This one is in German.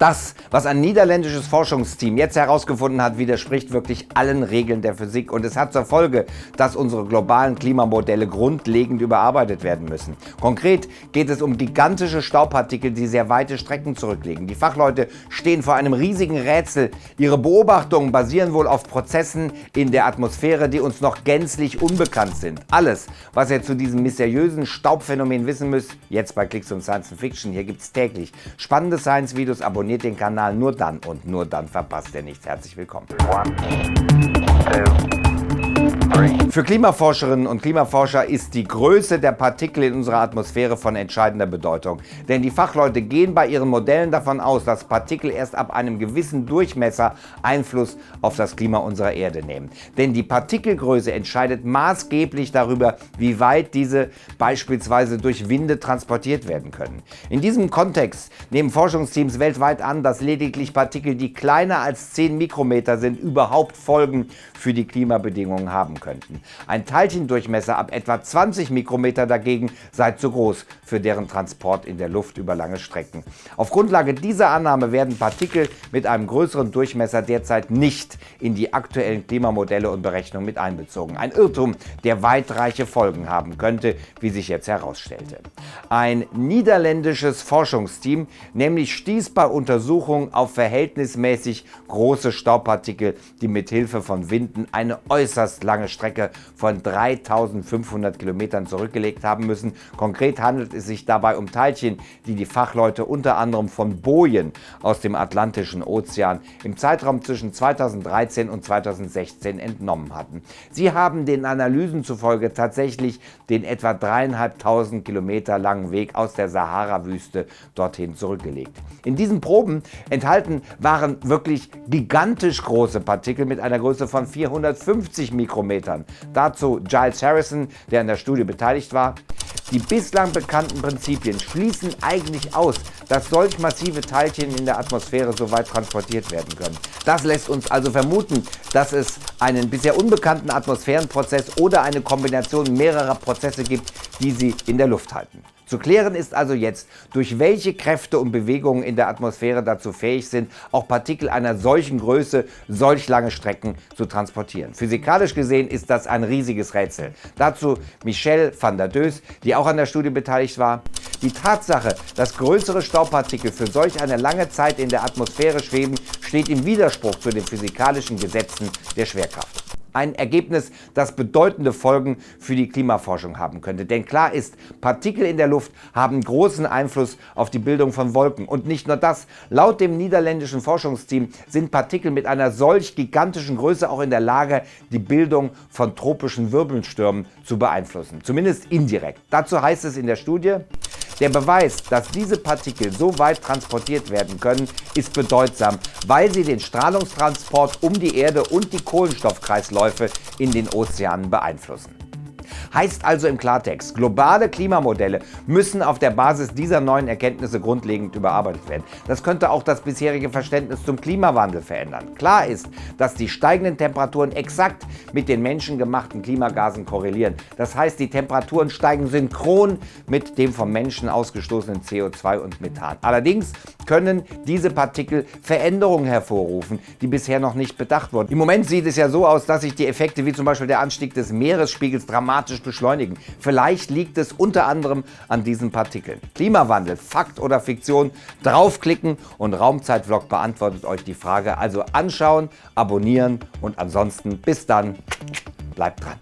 Das, was ein niederländisches Forschungsteam jetzt herausgefunden hat, widerspricht wirklich allen Regeln der Physik und es hat zur Folge, dass unsere globalen Klimamodelle grundlegend überarbeitet werden müssen. Konkret geht es um gigantische Staubpartikel, die sehr weite Strecken zurücklegen. Die Fachleute stehen vor einem riesigen Rätsel. Ihre Beobachtungen basieren wohl auf Prozessen in der Atmosphäre, die uns noch gänzlich unbekannt sind. Alles, was ihr zu diesem mysteriösen Staubphänomen wissen müsst, jetzt bei Klicks und Science Fiction. Hier gibt es täglich spannende Science-Videos. Abonniert den Kanal nur dann und nur dann verpasst ihr nichts. Herzlich willkommen. Für Klimaforscherinnen und Klimaforscher ist die Größe der Partikel in unserer Atmosphäre von entscheidender Bedeutung. Denn die Fachleute gehen bei ihren Modellen davon aus, dass Partikel erst ab einem gewissen Durchmesser Einfluss auf das Klima unserer Erde nehmen. Denn die Partikelgröße entscheidet maßgeblich darüber, wie weit diese beispielsweise durch Winde transportiert werden können. In diesem Kontext nehmen Forschungsteams weltweit an, dass lediglich Partikel, die kleiner als 10 Mikrometer sind, überhaupt Folgen für die Klimabedingungen haben könnten. Ein Teilchendurchmesser ab etwa 20 Mikrometer dagegen sei zu groß für deren Transport in der Luft über lange Strecken. Auf Grundlage dieser Annahme werden Partikel mit einem größeren Durchmesser derzeit nicht in die aktuellen Klimamodelle und Berechnungen mit einbezogen. Ein Irrtum, der weitreiche Folgen haben könnte, wie sich jetzt herausstellte. Ein niederländisches Forschungsteam nämlich stieß bei Untersuchungen auf verhältnismäßig große Staubpartikel, die mit Hilfe von Winden eine äußerst lange Strecke von 3500 Kilometern zurückgelegt haben müssen. Konkret handelt es sich dabei um Teilchen, die die Fachleute unter anderem von Bojen aus dem Atlantischen Ozean im Zeitraum zwischen 2013 und 2016 entnommen hatten. Sie haben den Analysen zufolge tatsächlich den etwa 3.500 Kilometer langen Weg aus der Sahara-Wüste dorthin zurückgelegt. In diesen Proben enthalten waren wirklich gigantisch große Partikel mit einer Größe von 450 Mikrometern. Dazu Giles Harrison, der an der Studie beteiligt war. Die bislang bekannten Prinzipien schließen eigentlich aus, dass solch massive Teilchen in der Atmosphäre so weit transportiert werden können. Das lässt uns also vermuten, dass es einen bisher unbekannten Atmosphärenprozess oder eine Kombination mehrerer Prozesse gibt, die sie in der Luft halten. Zu klären ist also jetzt, durch welche Kräfte und Bewegungen in der Atmosphäre dazu fähig sind, auch Partikel einer solchen Größe solch lange Strecken zu transportieren. Physikalisch gesehen ist das ein riesiges Rätsel. Dazu Michel van der Does, die auch an der Studie beteiligt war. Die Tatsache, dass größere Staubpartikel für solch eine lange Zeit in der Atmosphäre schweben, steht im Widerspruch zu den physikalischen Gesetzen der Schwerkraft. Ein Ergebnis, das bedeutende Folgen für die Klimaforschung haben könnte. Denn klar ist, Partikel in der Luft haben großen Einfluss auf die Bildung von Wolken. Und nicht nur das, laut dem niederländischen Forschungsteam sind Partikel mit einer solch gigantischen Größe auch in der Lage, die Bildung von tropischen Wirbelstürmen zu beeinflussen. Zumindest indirekt. Dazu heißt es in der Studie: Der Beweis, dass diese Partikel so weit transportiert werden können, ist bedeutsam, weil sie den Strahlungstransport um die Erde und die Kohlenstoffkreisläufe in den Ozeanen beeinflussen. Heißt also im Klartext, globale Klimamodelle müssen auf der Basis dieser neuen Erkenntnisse grundlegend überarbeitet werden. Das könnte auch das bisherige Verständnis zum Klimawandel verändern. Klar ist, dass die steigenden Temperaturen exakt mit den menschengemachten Klimagasen korrelieren. Das heißt, die Temperaturen steigen synchron mit dem vom Menschen ausgestoßenen CO2 und Methan. Allerdings können diese Partikel Veränderungen hervorrufen, die bisher noch nicht bedacht wurden. Im Moment sieht es ja so aus, dass sich die Effekte wie zum Beispiel der Anstieg des Meeresspiegels dramatisch beschleunigen. Vielleicht liegt es unter anderem an diesen Partikeln. Klimawandel, Fakt oder Fiktion? Draufklicken und Raumzeitvlog beantwortet euch die Frage. Also anschauen, abonnieren und ansonsten bis dann, bleibt dran.